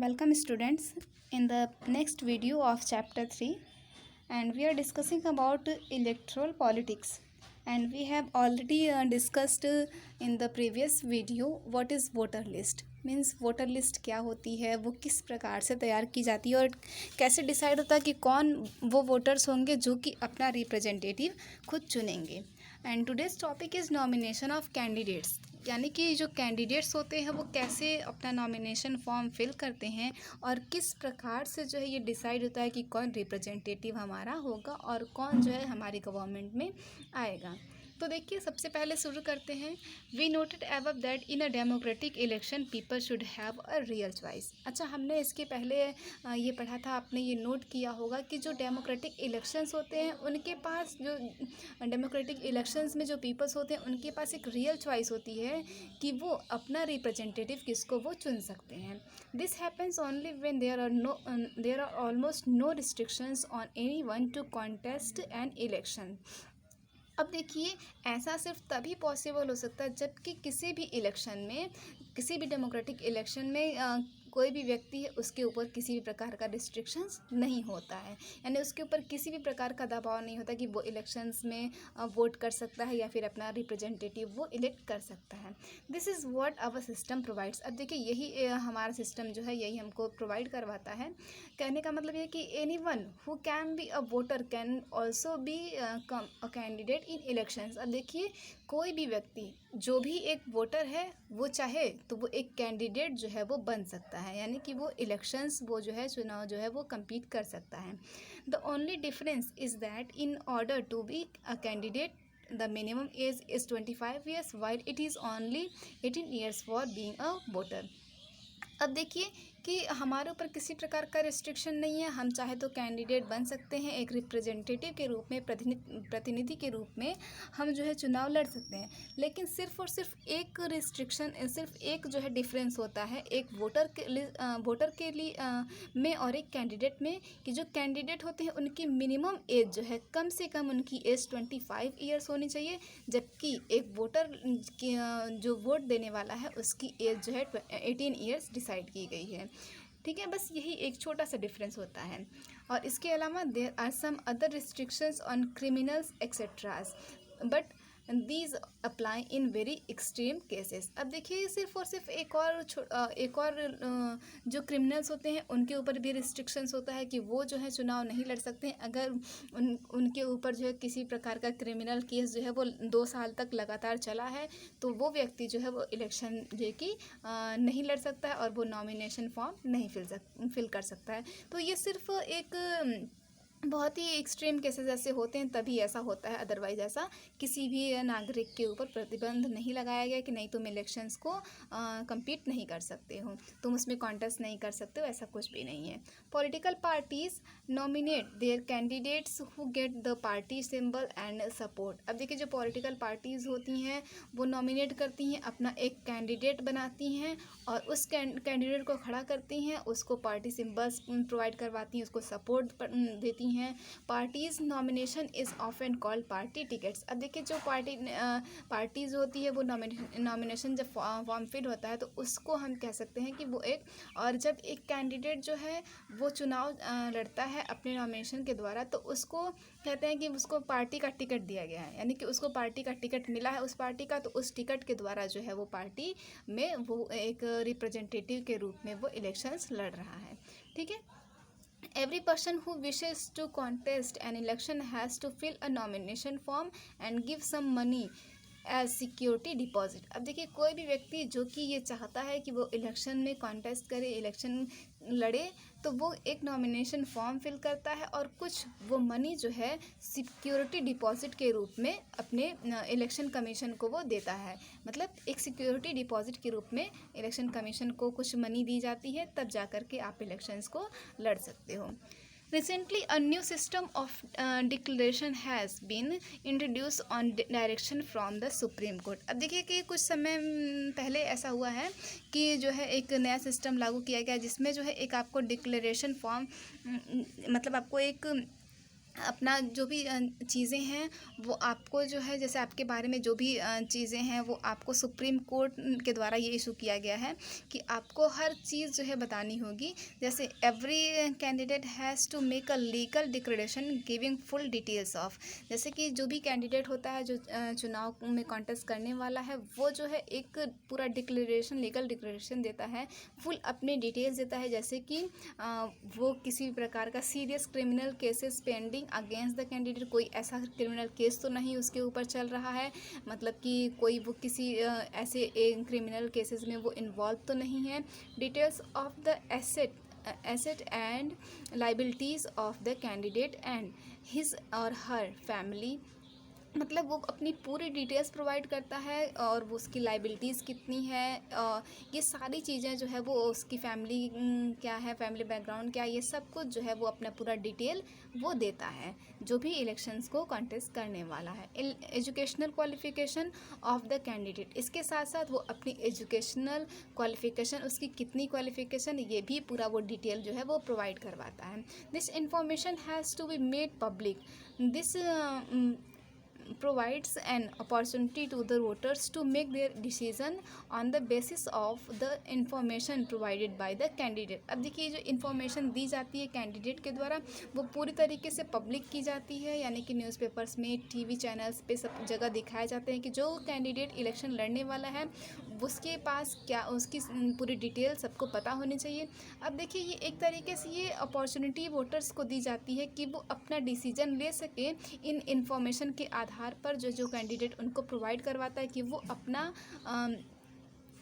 Welcome students in the next video of chapter 3, and we are discussing about electoral politics, and we have already discussed in the previous video what is voter list means voter list क्या होती है, वो किस प्रकार से तैयार की जाती है और कैसे डिसाइड होता है कि कौन वो वोटर्स होंगे जो कि अपना रिप्रेजेंटेटिव खुद चुनेंगे। And today's topic is nomination of candidates, यानी कि जो कैंडिडेट्स होते हैं वो कैसे अपना नॉमिनेशन फॉर्म फिल करते हैं और किस प्रकार से जो है ये डिसाइड होता है कि कौन रिप्रेजेंटेटिव हमारा होगा और कौन जो है हमारी गवर्नमेंट में आएगा। तो देखिए, सबसे पहले शुरू करते हैं। We noted above that in a democratic election people should have a real choice. अच्छा, हमने इसके पहले ये पढ़ा था, आपने ये नोट किया होगा कि जो डेमोक्रेटिक इलेक्शंस होते हैं उनके पास, जो डेमोक्रेटिक इलेक्शंस में जो पीपल्स होते हैं उनके पास एक रियल चॉइस होती है कि वो अपना रिप्रेजेंटेटिव किसको वो चुन सकते हैं। This happens only when there are almost no restrictions on anyone to contest an election. अब देखिए, ऐसा सिर्फ तभी पॉसिबल हो सकता है जबकि किसी भी इलेक्शन में, किसी भी डेमोक्रेटिक इलेक्शन में कोई भी व्यक्ति है उसके ऊपर किसी भी प्रकार का रिस्ट्रिक्शंस नहीं होता है, यानी उसके ऊपर किसी भी प्रकार का दबाव नहीं होता कि वो इलेक्शंस में वोट कर सकता है या फिर अपना रिप्रेजेंटेटिव वो इलेक्ट कर सकता है। This is what our system provides. अब देखिए, यही हमारा सिस्टम जो है यही हमको प्रोवाइड करवाता है। कहने का मतलब ये कि anyone who can be a voter can also be a candidate in elections. अब देखिए, कोई भी व्यक्ति जो भी एक वोटर है वो चाहे तो वो एक कैंडिडेट जो है वो बन सकता है, यानी कि वो इलेक्शंस, वो जो है चुनाव जो है वो compete कर सकता है। The only difference is that in order to be a candidate the minimum age is 25 years while it is only 18 years for being a voter। अब देखिए कि हमारे ऊपर किसी प्रकार का रिस्ट्रिक्शन नहीं है, हम चाहे तो कैंडिडेट बन सकते हैं, एक रिप्रेजेंटेटिव के रूप में, प्रतिनिधि के रूप में हम जो है चुनाव लड़ सकते हैं। लेकिन सिर्फ और सिर्फ एक रिस्ट्रिक्शन, सिर्फ एक जो है डिफरेंस होता है एक वोटर के लिए में और एक कैंडिडेट में, कि जो कैंडिडेट होते हैं उनकी मिनिमम एज जो है, कम से कम उनकी एज 25 ईयर्स होनी चाहिए, जबकि एक वोटर जो वोट देने वाला है उसकी एज जो है 18 ईयर्स डिसाइड की गई है। ठीक है, बस यही एक छोटा सा डिफरेंस होता है। और इसके अलावा there are some other restrictions on criminals etcetera, but these apply in very extreme cases. अब देखिए, सिर्फ और सिर्फ एक और जो क्रिमिनल्स होते हैं उनके ऊपर भी रिस्ट्रिक्शंस होता है कि वो जो है चुनाव नहीं लड़ सकते हैं। अगर उनके ऊपर जो है किसी प्रकार का क्रिमिनल केस जो है वो 2 साल तक लगातार चला है तो वो व्यक्ति जो है वो इलेक्शन जो कि नहीं लड़ सकता है और वो नॉमिनेशन फॉर्म नहीं फिल कर सकता है। तो ये सिर्फ एक बहुत ही एक्सट्रीम केसेस ऐसे होते हैं तभी ऐसा होता है, अदरवाइज ऐसा किसी भी नागरिक के ऊपर प्रतिबंध नहीं लगाया गया कि नहीं तुम इलेक्शंस को compete नहीं कर सकते हो, तुम उसमें कॉन्टेस्ट नहीं कर सकते हो, ऐसा कुछ भी नहीं है। Political parties nominate their candidates who get the party symbol and support. अब देखिए, जो पॉलिटिकल पार्टीज़ होती हैं वो नॉमिनेट करती हैं, अपना एक कैंडिडेट बनाती हैं और उस कैंडिडेट को खड़ा करती हैं, उसको पार्टी सिंबल्स प्रोवाइड करवाती हैं, उसको सपोर्ट देती हैं। Parties nomination is often called party tickets. अब देखिए, जो पार्टीज़ होती है वो नॉमिनेशन जब फॉर्म फिल होता है तो उसको हम कह सकते हैं कि वो एक, और जब एक कैंडिडेट जो है वो चुनाव लड़ता है अपने नॉमिनेशन के द्वारा तो उसको कहते हैं कि उसको पार्टी का टिकट दिया गया है, यानी कि उसको पार्टी का टिकट मिला है उस पार्टी का, तो उस टिकट के द्वारा जो है वो पार्टी में वो एक रिप्रेजेंटेटिव के रूप में वो इलेक्शंस लड़ रहा है। ठीक है, every person who wishes to contest an election has to fill a nomination form and give some money as security deposit. अब देखिए, कोई भी व्यक्ति जो कि ये चाहता है कि वो इलेक्शन में कॉन्टेस्ट करे, इलेक्शन लड़े, तो वो एक नॉमिनेशन फॉर्म फिल करता है और कुछ वो मनी जो है सिक्योरिटी डिपॉजिट के रूप में अपने इलेक्शन कमीशन को वो देता है। मतलब एक सिक्योरिटी डिपॉजिट के रूप में इलेक्शन कमीशन को कुछ मनी दी जाती है, तब जा कर के आप इलेक्शंस को लड़ सकते हो। Recently, a new system of declaration has been introduced on direction from the Supreme Court। अब देखिए कि कुछ समय पहले ऐसा हुआ है कि जो है एक नया सिस्टम लागू किया गया जिसमें जो है एक आपको डिक्लेरेशन फॉर्म, मतलब आपको एक अपना जो भी चीज़ें हैं वो आपको जो है, जैसे आपके बारे में जो भी चीज़ें हैं वो आपको सुप्रीम कोर्ट के द्वारा ये इशू किया गया है कि आपको हर चीज़ जो है बतानी होगी। जैसे every candidate has to make a legal declaration giving full details of, जैसे कि जो भी कैंडिडेट होता है जो चुनाव में कॉन्टेस्ट करने वाला है वो जो है एक पूरा डिक्लेरेशन, लीगल डिक्लेरेशन देता है, फुल अपने डिटेल्स देता है। जैसे कि वो किसी भी प्रकार का serious criminal cases pending against the candidate, कोई ऐसा क्रिमिनल केस तो नहीं उसके ऊपर चल रहा है, मतलब कि कोई वो किसी ऐसे क्रिमिनल केसेस में वो इन्वॉल्व तो नहीं है। Details of the asset and liabilities of the candidate and his और हर फैमिली, मतलब वो अपनी पूरी डिटेल्स प्रोवाइड करता है और वो उसकी लाइबिलिटीज़ कितनी है, ये सारी चीज़ें जो है वो उसकी फैमिली क्या है, फैमिली बैकग्राउंड क्या है, ये सब कुछ जो है वो अपना पूरा डिटेल वो देता है जो भी इलेक्शंस को कॉन्टेस्ट करने वाला है। Educational qualification of the candidate, इसके साथ साथ वो अपनी एजुकेशनल क्वालिफिकेशन, उसकी कितनी क्वालिफिकेशन, ये भी पूरा वो डिटेल जो है वो प्रोवाइड करवाता है। This information has to be made public, this provides an opportunity to the voters to make their decision on the basis of the information provided by the candidate। अब देखिए जो इन्फॉर्मेशन दी जाती है कैंडिडेट के द्वारा वो पूरी तरीके से पब्लिक की जाती है, यानी कि न्यूज़पेपर्स में, टीवी चैनल्स पे सब जगह दिखाए जाते हैं कि जो कैंडिडेट इलेक्शन लड़ने वाला है उसके पास क्या, उसकी पूरी डिटेल सबको पता होनी चाहिए। अब देखिए ये एक तरीके से ये अपॉर्चुनिटी वोटर्स को दी जाती है कि वो अपना डिसीजन ले सके इन इन्फॉर्मेशन के आधार पर जो कैंडिडेट उनको प्रोवाइड करवाता है कि वो अपना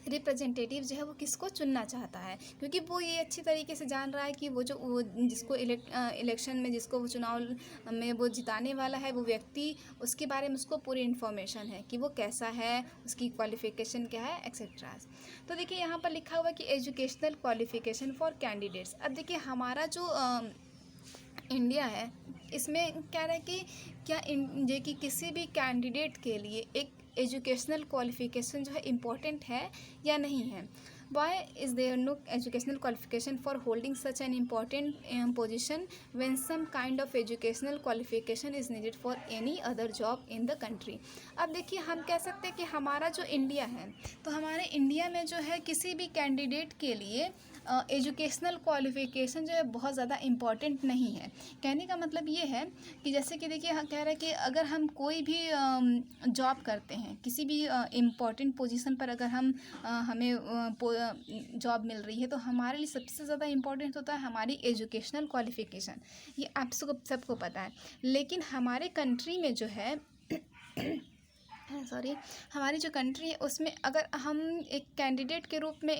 रिप्रेजेंटेटिव जो है वो किसको चुनना चाहता है, क्योंकि वो ये अच्छी तरीके से जान रहा है कि वो जिसको इलेक्शन में, जिसको वो चुनाव में वो जिताने वाला है वो व्यक्ति, उसके बारे में उसको पूरी इन्फॉर्मेशन है कि वो कैसा है, उसकी क्वालिफिकेशन क्या है, एक्सेट्रा। तो देखिए यहाँ पर लिखा हुआ है कि एजुकेशनल क्वालिफिकेशन फॉर कैंडिडेट्स। अब देखिए हमारा जो इंडिया है इसमें कह रहा है कि क्या ये कि किसी भी कैंडिडेट के लिए एक एजुकेशनल क्वालिफिकेशन जो है इम्पॉर्टेंट है या नहीं है। Why is there no educational qualification for holding such an important position when some kind of educational qualification is needed for any other job in the country। अब देखिए हम कह सकते हैं कि हमारा जो इंडिया है, तो हमारे इंडिया में जो है किसी भी कैंडिडेट के लिए एजुकेशनल क्वालिफिकेशन जो है बहुत ज़्यादा इम्पॉर्टेंट नहीं है। कहने का मतलब ये है कि जैसे कि देखिए हम कह रहे हैं कि अगर हम कोई भी जॉब करते हैं, किसी भी इम्पॉर्टेंट पोजीशन पर अगर हमें जॉब मिल रही है, तो हमारे लिए सबसे ज़्यादा इम्पॉर्टेंट होता है हमारी एजुकेशनल क्वालिफिकेशन। ये आप सबको पता है। लेकिन हमारे कंट्री में जो है हमारी जो कंट्री है उसमें अगर हम एक कैंडिडेट के रूप में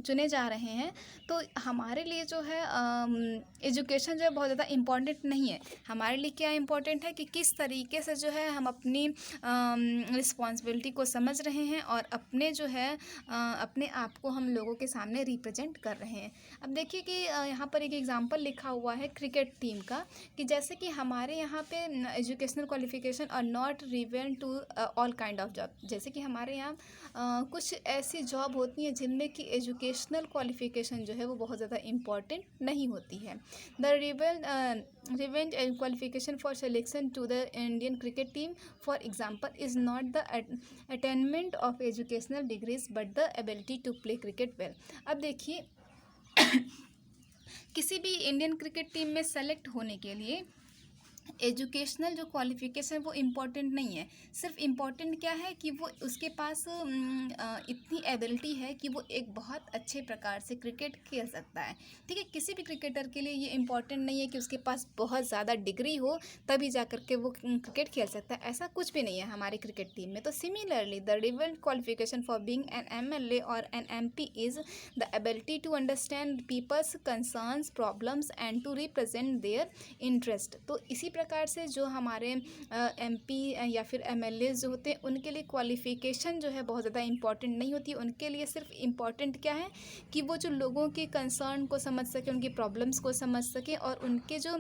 चुने जा रहे हैं, तो हमारे लिए जो है एजुकेशन जो है बहुत ज़्यादा इम्पॉर्टेंट नहीं है। हमारे लिए क्या इम्पॉर्टेंट है कि किस तरीके से जो है हम अपनी रिस्पॉन्सिबिलिटी को समझ रहे हैं और अपने जो है अपने आप को हम लोगों के सामने रिप्रेजेंट कर रहे हैं। अब देखिए कि यहाँ पर एक एग्जांपल लिखा हुआ है क्रिकेट टीम का, कि जैसे कि हमारे यहाँ पे एजुकेशनल क्वालिफिकेशन और not relevant to all kind of job. जैसे कि हमारे यहाँ कुछ ऐसी जॉब होती हैं जिनमें कि एजुकेशनल क्वालिफिकेशन जो है वो बहुत ज़्यादा इम्पॉर्टेंट नहीं होती है। The relevant qualification for selection to the Indian cricket team for example is not the attainment of educational degrees but the ability to play cricket well. अब देखिए किसी भी इंडियन क्रिकेट टीम में सेलेक्ट होने के लिए एजुकेशनल जो qualification वो इम्पॉर्टेंट नहीं है। सिर्फ इम्पॉर्टेंट क्या है कि वो उसके पास इतनी एबिलिटी है कि वो एक बहुत अच्छे प्रकार से क्रिकेट खेल सकता है। ठीक है, किसी भी क्रिकेटर के लिए ये इम्पॉर्टेंट नहीं है कि उसके पास बहुत ज़्यादा डिग्री हो तभी जा कर के वो क्रिकेट खेल सकता है, ऐसा कुछ भी नहीं है हमारी क्रिकेट टीम में। तो similarly the relevant qualification for being an MLA और an MP is the ability to understand people's concerns, problems and to represent their interest. तो इसी प्रकार से जो हमारे MP या फिर MLA जो होते हैं उनके लिए क्वालिफ़िकेशन जो है बहुत ज़्यादा इम्पॉर्टेंट नहीं होती। उनके लिए सिर्फ इम्पॉर्टेंट क्या है कि वो जो लोगों के कंसर्न को समझ सके, उनकी प्रॉब्लम्स को समझ सके और उनके जो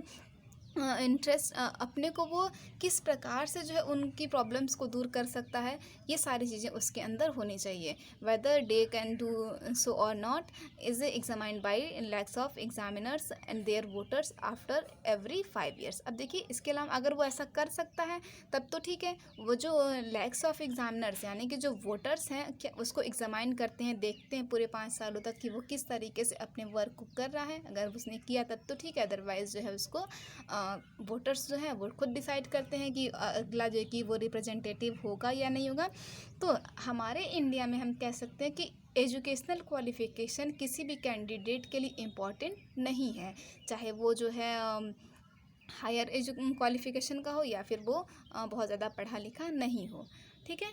इंटरेस्ट अपने को वो किस प्रकार से जो है उनकी प्रॉब्लम्स को दूर कर सकता है, ये सारी चीज़ें उसके अंदर होनी चाहिए। Whether they can do so और not is examined by lakhs of examiners and their voters after every 5 years। अब देखिए इसके अलावा अगर वो ऐसा कर सकता है तब तो ठीक है। वो जो लैक्स ऑफ एग्जामिनर्स यानी कि जो वोटर्स हैं क्या उसको एग्जामाइन करते हैं, देखते हैं पूरे 5 सालों तक कि वो किस तरीके से अपने वर्क को कर रहा है। अगर उसने किया तब तो ठीक है, अदरवाइज जो है उसको वोटर्स जो है वो खुद डिसाइड करते हैं कि अगला जो है कि वो रिप्रेजेंटेटिव होगा या नहीं होगा। तो हमारे इंडिया में हम कह सकते हैं कि एजुकेशनल क्वालिफिकेशन किसी भी कैंडिडेट के लिए इम्पॉर्टेंट नहीं है, चाहे वो जो है हायर क्वालिफिकेशन का हो या फिर वो बहुत ज़्यादा पढ़ा लिखा नहीं हो। ठीक है,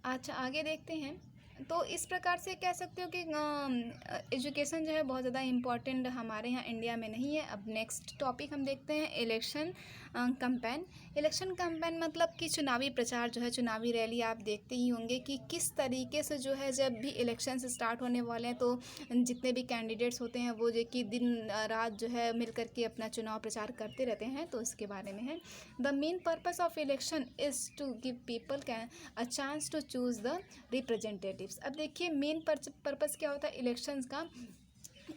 अच्छा आगे देखते हैं। तो इस प्रकार से कह सकते हो कि एजुकेशन जो है बहुत ज़्यादा इम्पॉर्टेंट हमारे यहाँ इंडिया में नहीं है। अब नेक्स्ट टॉपिक हम देखते हैं इलेक्शन कैंपेन। इलेक्शन कैंपेन मतलब कि चुनावी प्रचार जो है, चुनावी रैली आप देखते ही होंगे कि किस तरीके से जो है जब भी इलेक्शन स्टार्ट होने वाले हैं तो जितने भी कैंडिडेट्स होते हैं वो जो कि दिन रात जो है मिल करके अपना चुनाव प्रचार करते रहते हैं। तो इसके बारे में है, the main purpose of election is to give people can a chance to choose the representatives. अब देखिए मेन पर्पस क्या होता है इलेक्शंस का,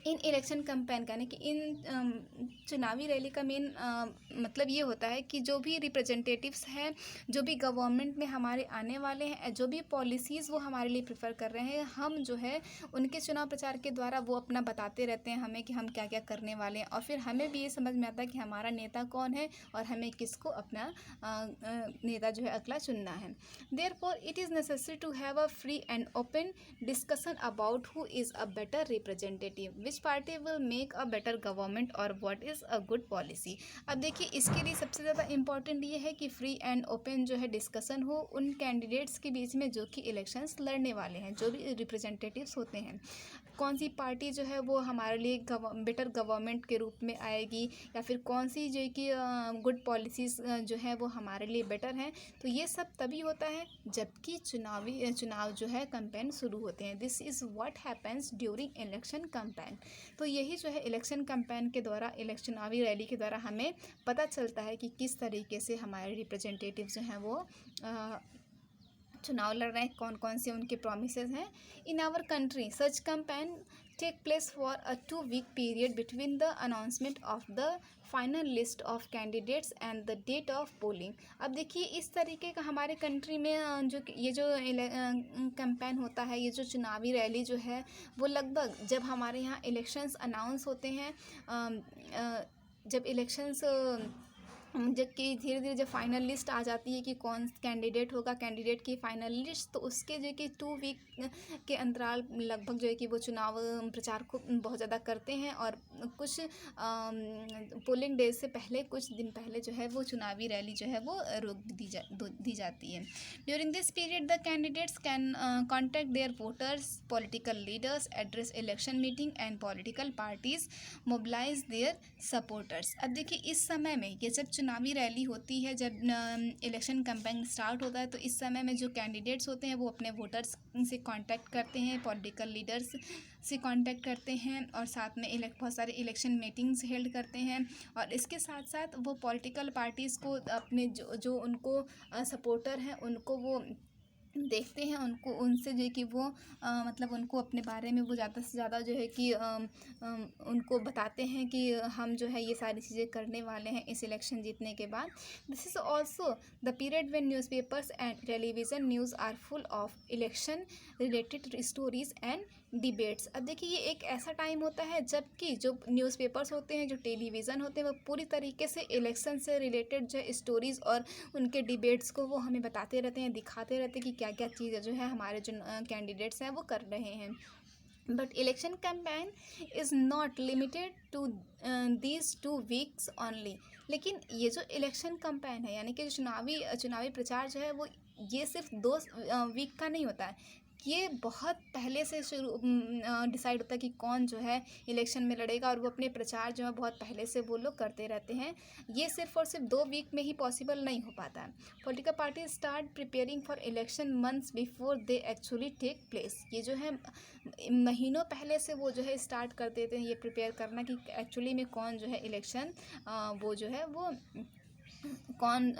इन इलेक्शन कैंपेन का, यानी कि इन चुनावी रैली का मेन मतलब ये होता है कि जो भी रिप्रेजेंटेटिव्स हैं, जो भी गवर्नमेंट में हमारे आने वाले हैं, जो भी पॉलिसीज़ वो हमारे लिए प्रेफर कर रहे हैं, हम जो है उनके चुनाव प्रचार के द्वारा वो अपना बताते रहते हैं हमें कि हम क्या क्या करने वाले हैं। और फिर हमें भी ये समझ में आता है कि हमारा नेता कौन है और हमें किसको अपना नेता जो है अगला चुनना है। Therefore, it is necessary to have a free and open discussion about who is a better representative, which party will make a better government or what is a good policy। अब देखिए इसके लिए सबसे ज़्यादा इम्पॉर्टेंट ये है कि free and open जो है डिस्कशन हो उन कैंडिडेट्स के बीच में जो कि इलेक्शंस लड़ने वाले हैं, जो भी रिप्रेजेंटेटिव्स होते हैं। कौन सी पार्टी जो है वो हमारे लिए बेटर गवर्नमेंट के रूप में आएगी या फिर कौन सी जो कि गुड पॉलिसीज़ जो है वो हमारे लिए बेटर हैं। तो ये सब तभी होता है जबकि चुनाव जो है कैंपेन शुरू होते हैं। This is what happens during election campaign. तो यही जो है इलेक्शन कैंपेन के द्वारा, चुनावी रैली के द्वारा हमें पता चलता है कि किस तरीके से हमारे रिप्रेजेंटेटिव जो हैं वो चुनाव लड़ रहे हैं, कौन कौन से उनके प्रोमिसेस हैं। In our country such campaign take place for a 2 week period between the announcement of the final list of candidates and the date of polling. अब देखिए इस तरीके का हमारे कंट्री में जो ये जो कैंपेन होता है, ये जो चुनावी रैली जो है वो लगभग जब हमारे यहाँ इलेक्शंस अनाउंस होते हैं, जब इलेक्शंस जबकि धीरे धीरे जब फाइनल लिस्ट आ जाती है कि कौन कैंडिडेट होगा, कैंडिडेट की फाइनल लिस्ट, तो उसके जो कि 2 week के अंतराल लगभग जो है कि वो चुनाव प्रचार को बहुत ज़्यादा करते हैं। और कुछ पोलिंग डे से पहले कुछ दिन पहले जो है वो चुनावी रैली जो है वो रोक दी जाती है। During this period the candidates can contact their voters, political leaders, address election meeting and political parties, mobilise their supporters. अब देखिए इस समय में ये जब चुनावी रैली होती है, जब इलेक्शन कैंपेन स्टार्ट होता है, तो इस समय में जो कैंडिडेट्स होते हैं वो अपने वोटर्स से कांटेक्ट करते हैं, पॉलिटिकल लीडर्स से कांटेक्ट करते हैं और साथ में बहुत सारे इलेक्शन मीटिंग्स हेल्ड करते हैं। और इसके साथ साथ वो पॉलिटिकल पार्टीज़ को अपने जो उनको सपोर्टर हैं उनको वो देखते हैं, उनको उनसे जो है कि वो मतलब उनको अपने बारे में वो ज़्यादा से ज़्यादा जो है कि उनको बताते हैं कि हम जो है ये सारी चीज़ें करने वाले हैं इस इलेक्शन जीतने के बाद। This is also the period when newspapers and television news are full of election related stories and debates. अब देखिए ये एक ऐसा टाइम होता है जबकि जो न्यूज़पेपर्स होते हैं, जो टेलीविज़न होते हैं, वो पूरी तरीके से इलेक्शन से रिलेटेड जो है स्टोरीज़ और उनके डिबेट्स को वो हमें बताते रहते हैं, दिखाते रहते हैं कि क्या क्या चीज़ें जो है हमारे जो कैंडिडेट्स हैं वो कर रहे हैं। But election campaign is not limited to these 2 weeks only. लेकिन ये जो इलेक्शन कैंपेन है यानी कि जो चुनावी प्रचार जो है वो ये सिर्फ 2 week का नहीं होता है। ये बहुत पहले से शुरू डिसाइड होता है कि कौन जो है इलेक्शन में लड़ेगा, और वो अपने प्रचार जो है बहुत पहले से वो लोग करते रहते हैं। ये सिर्फ और सिर्फ 2 वीक में ही पॉसिबल नहीं हो पाता है। Political party start preparing for election months before they actually take place. ये जो है महीनों पहले से वो जो है स्टार्ट कर देते हैं ये प्रिपेयर करना कि एक्चुअली में कौन जो है इलेक्शन वो जो है वो कौन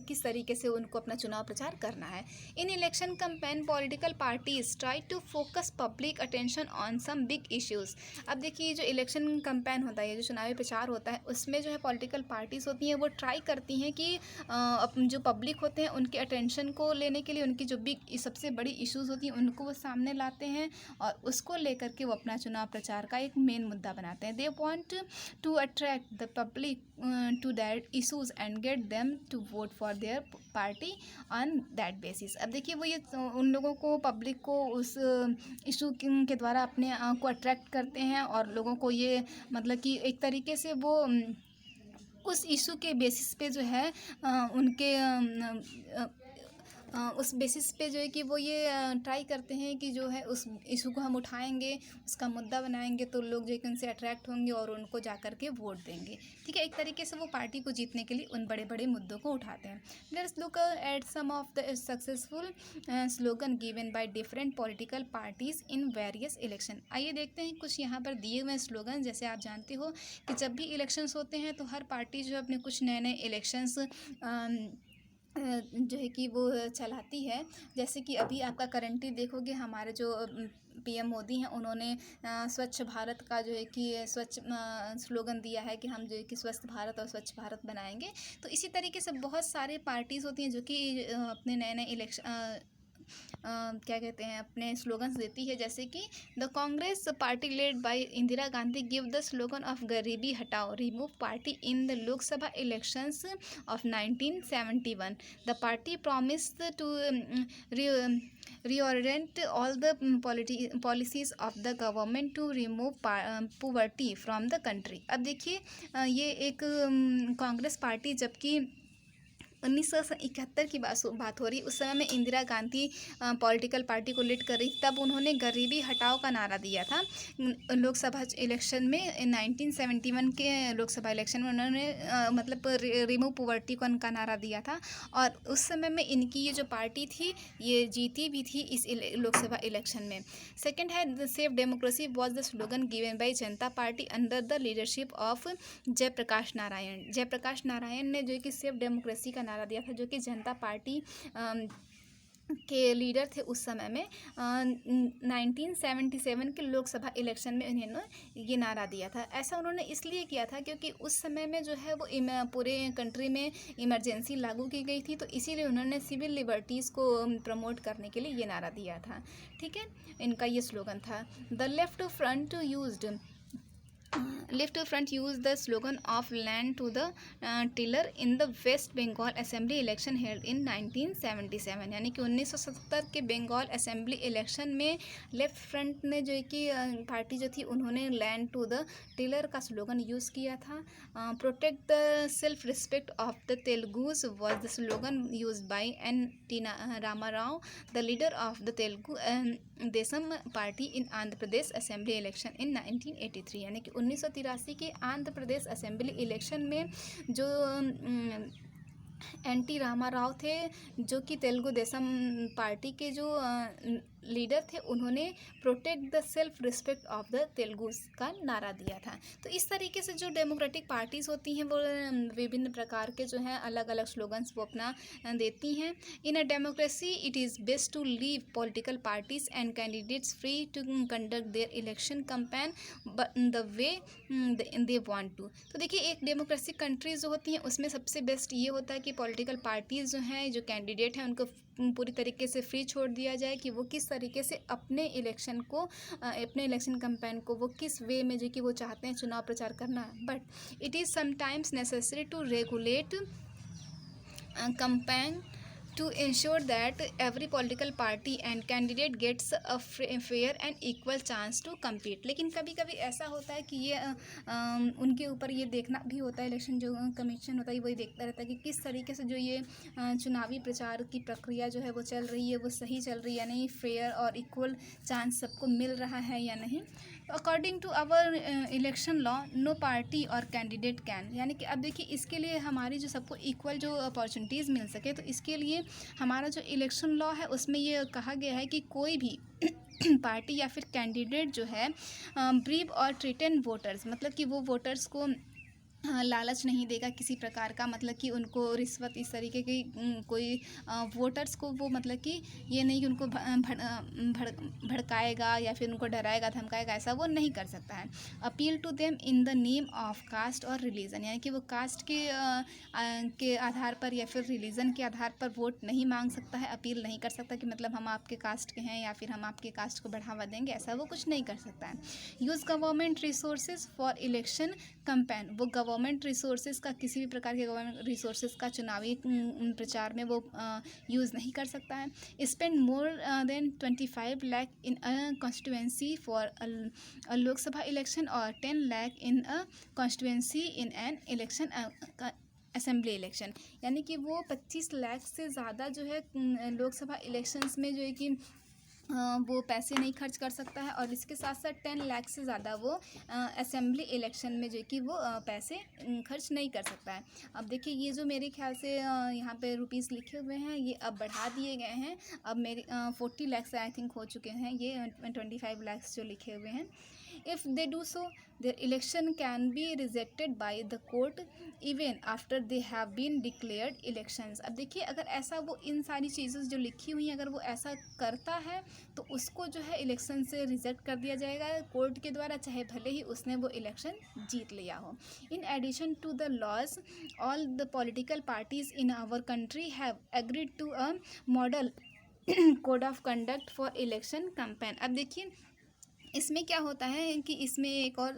किस तरीके से उनको अपना चुनाव प्रचार करना है। In election campaign political parties try to focus public attention on some big issues. अब देखिए जो इलेक्शन कैंपेन होता है, जो चुनावी प्रचार होता है, उसमें जो है पॉलिटिकल पार्टीज़ होती हैं वो ट्राई करती हैं कि जो पब्लिक होते हैं उनके अटेंशन को लेने के लिए उनकी जो बिग सबसे बड़ी इश्यूज़ होती हैं उनको वो सामने लाते हैं और उसको लेकर के वो अपना चुनाव प्रचार का एक मेन मुद्दा बनाते हैं। They want to attract the public to that issues and get them to vote for their party on that basis. अब देखिए वो ये उन लोगों को, पब्लिक को उस इशू के द्वारा अपने को अट्रैक्ट करते हैं और लोगों को ये मतलब कि एक तरीके से वो उस इशू के बेसिस पे जो है उनके उस बेसिस पे जो है कि वो ये ट्राई करते हैं कि जो है उस इशू को हम उठाएंगे, उसका मुद्दा बनाएंगे तो लोग जो है कि उनसे अट्रैक्ट होंगे और उनको जा कर के वोट देंगे। ठीक है, एक तरीके से वो पार्टी को जीतने के लिए उन बड़े बड़े मुद्दों को उठाते हैं। Let's look at some of the successful slogan given by different political parties in various election. आइए देखते हैं कुछ यहाँ पर दिए हुए स्लोगन। जैसे आप जानते हो कि जब भी इलेक्शंस होते हैं तो हर पार्टी जो है अपने कुछ नए नए इलेक्शंस जो है कि वो चलाती है। जैसे कि अभी आपका करंटली देखोगे हमारे जो पीएम मोदी हैं, उन्होंने स्वच्छ भारत का जो है कि स्वच्छ स्लोगन दिया है कि हम जो है कि स्वस्थ भारत और स्वच्छ भारत बनाएंगे। तो इसी तरीके से बहुत सारे पार्टीज़ होती हैं जो कि अपने नए नए इलेक्शन क्या कहते हैं अपने स्लोगन्स देती है। जैसे कि the Congress party led by Indira Gandhi give the slogan of garibi hatao remove party in the Lok Sabha elections of 1971। The party promised to reorient all the policies of the government to remove poverty from the country। अब देखिए ये एक Congress party जबकि 1971 की बात हो रही, उस समय में इंदिरा गांधी पॉलिटिकल पार्टी को लीड कर रही, तब उन्होंने गरीबी हटाओ का नारा दिया था लोकसभा इलेक्शन में। 1971 के लोकसभा इलेक्शन में उन्होंने मतलब रिमूव पॉवर्टी को उनका नारा दिया था और उस समय में इनकी ये जो पार्टी थी ये जीती भी थी इस लोकसभा इलेक्शन में। सेकेंड है save democracy was the slogan given by Janata party under the leadership of Jayaprakash Narayan. Jayaprakash Narayan ने जो कि सेफ डेमोक्रेसी का नारा दिया था, जो कि जनता पार्टी के लीडर थे उस समय में। 1977 के लोकसभा इलेक्शन में उन्होंने ये नारा दिया था। ऐसा उन्होंने इसलिए किया था क्योंकि उस समय में जो है वो पूरे कंट्री में इमरजेंसी लागू की गई थी, तो इसीलिए उन्होंने सिविल लिबर्टीज़ को प्रमोट करने के लिए ये नारा दिया था। ठीक है, इनका ये स्लोगन था। The left front use the slogan of land to the tiller in the West Bengal assembly election held in 1977। यानी कि 1970 के बंगाल असेंबली इलेक्शन में लेफ्ट फ्रंट ने जो है कि पार्टी जो थी उन्होंने लैंड टू द टिलर का स्लोगन यूज़ किया था। Protect the self respect of the Telugus was the slogan use by N T Rama Rao the leader of the Telugu Desam party in Andhra Pradesh assembly election in 1983। यानी कि 1983 के आंध्र प्रदेश असेंबली इलेक्शन में जो एन.टी. रामाराव थे, जो कि तेलुगु देशम पार्टी के जो लीडर थे, उन्होंने protect the self respect of the Telugus का नारा दिया था। तो इस तरीके से जो डेमोक्रेटिक पार्टीज़ होती हैं वो विभिन्न प्रकार के जो हैं अलग अलग स्लोगन्स वो अपना देती हैं। In a democracy it is best to leave political parties and candidates free to conduct their election campaign the way they want to. तो देखिए एक डेमोक्रेटिक कंट्रीज जो होती हैं उसमें सबसे बेस्ट ये होता है कि पॉलिटिकल पार्टीज़ जो हैं, जो कैंडिडेट हैं, उनको पूरी तरीके से फ्री छोड़ दिया जाए कि वो किस तरीके से अपने इलेक्शन को, अपने इलेक्शन कैंपेन को वो किस वे में जो कि वो चाहते हैं चुनाव प्रचार करना। But it is sometimes necessary to regulate campaign to ensure that every political party and candidate gets a fair and equal chance to compete। लेकिन कभी कभी ऐसा होता है कि ये उनके ऊपर ये देखना भी होता है, इलेक्शन जो कमीशन होता है वही देखता रहता है कि किस तरीके से जो ये चुनावी प्रचार की प्रक्रिया जो है वो चल रही है वो सही चल रही है या नहीं, फेयर और इक्वल चांस सबको मिल रहा है या नहीं। According to our election law no party और कैंडिडेट कैन, यानी कि अब देखिए इसके लिए हमारी जो सबको इक्वल जो अपॉर्चुनिटीज़ मिल सके तो इसके लिए हमारा जो इलेक्शन लॉ है उसमें ये कहा गया है कि कोई भी पार्टी या फिर कैंडिडेट जो है ब्रीव और थ्रेटन वोटर्स, मतलब कि वो वोटर्स को लालच नहीं देगा किसी प्रकार का, मतलब कि उनको रिश्वत इस तरीके की कोई वोटर्स को वो मतलब कि ये नहीं कि उनको भड़काएगा या फिर उनको डराएगा धमकाएगा, ऐसा वो नहीं कर सकता है। Appeal to them in the name of caste और रिलीजन, यानी कि वो कास्ट के आधार पर या फिर रिलीजन के आधार पर वोट नहीं मांग सकता है, अपील नहीं कर सकता कि मतलब हम आपके कास्ट के हैं या फिर हम आपके कास्ट को बढ़ावा देंगे, ऐसा वो कुछ नहीं कर सकता है। Use government resources for election campaign, वो गवर्नमेंट रिसोर्सेज का किसी भी प्रकार के गवर्नमेंट रिसोर्सेज का चुनावी प्रचार में वो यूज़ नहीं कर सकता है। Spend more than 25 lakh in a constituency for a Lok Sabha election और 10 lakh in a constituency in an election assembly election, यानी कि वो 25 लाख से ज़्यादा जो है लोकसभा इलेक्शंस में जो है कि वो पैसे नहीं खर्च कर सकता है, और इसके साथ साथ 10 लाख से ज़्यादा वो असेंबली इलेक्शन में जो कि वो पैसे खर्च नहीं कर सकता है। अब देखिए ये जो मेरे ख्याल से यहाँ पे रुपीस लिखे हुए हैं ये अब बढ़ा दिए गए हैं, अब मेरी 40 लाख आई थिंक हो चुके हैं, ये 25 लाख जो लिखे हुए हैं। If they do so, their election can be rejected by the court even after they have been declared elections। अब देखिए अगर ऐसा वो इन सारी चीज़ें जो लिखी हुई हैं अगर वो ऐसा करता है तो उसको जो है इलेक्शन से रिजेक्ट कर दिया जाएगा कोर्ट के द्वारा, चाहे भले ही उसने वो इलेक्शन जीत लिया हो। In addition to the laws all the political parties in our country have agreed to a model code of conduct for election campaign. अब देखिए इसमें क्या होता है कि इसमें एक और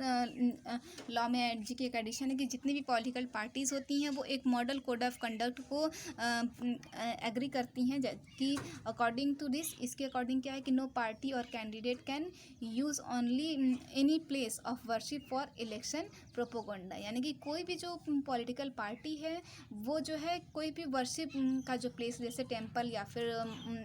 लॉ में जी की एक एडिशन है कि जितनी भी पॉलिटिकल पार्टीज़ होती हैं वो एक मॉडल कोड ऑफ कंडक्ट को एग्री करती हैं कि अकॉर्डिंग टू दिस, इसके अकॉर्डिंग क्या है कि नो पार्टी और candidate can use only any place of worship for election propaganda, यानी कि कोई भी जो पॉलिटिकल पार्टी है वो जो है कोई भी वर्शिप का जो प्लेस जैसे टेम्पल या फिर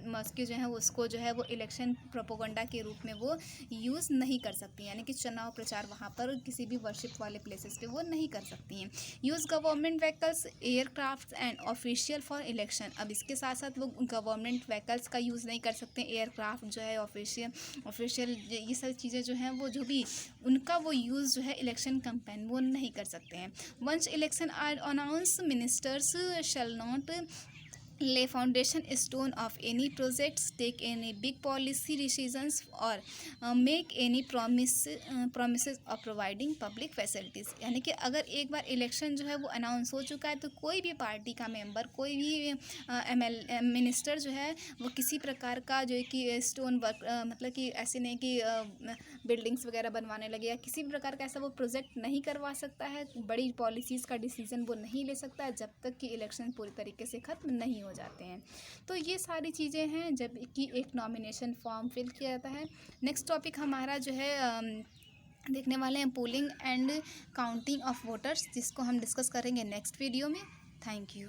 मस्जिद जो है उसको जो है वो इलेक्शन प्रोपोगंडा के रूप में वो यूज़ नहीं कर सकती, यानी कि चुनाव प्रचार वहाँ पर किसी भी वर्शिप वाले प्लेसेस पे वो नहीं कर सकती हैं। Use government vehicles aircraft and official for election, अब इसके साथ साथ वो गवर्नमेंट व्हीकल्स का यूज़ नहीं कर सकते, एयरक्राफ्ट जो है ऑफिशियल ये सब चीज़ें जो हैं वो जो भी उनका वो यूज़ जो है इलेक्शन कैंपेन वो नहीं कर सकते हैं। Once election are announce ministers shall not lay foundation stone of any projects, take any big policy decisions or make any promises of providing public facilities, यानी कि अगर एक बार इलेक्शन जो है वो अनाउंस हो चुका है तो कोई भी पार्टी का मेंबर कोई भी मिनिस्टर जो है वो किसी प्रकार का जो है कि स्टोन वर्क मतलब कि ऐसे नहीं कि बिल्डिंग्स वगैरह बनवाने लगे या किसी भी प्रकार का ऐसा वो प्रोजेक्ट नहीं करवा सकता है, बड़ी पॉलिसीज़ का डिसीजन वो नहीं ले सकता है जब तक कि इलेक्शन पूरी तरीके से ख़त्म नहीं हो जाते हैं। तो ये सारी चीज़ें हैं जब कि एक नॉमिनेशन फॉर्म फिल किया जाता है। नेक्स्ट टॉपिक हमारा जो है देखने वाले हैं polling and counting of voters, जिसको हम डिस्कस करेंगे नेक्स्ट वीडियो में। Thank you.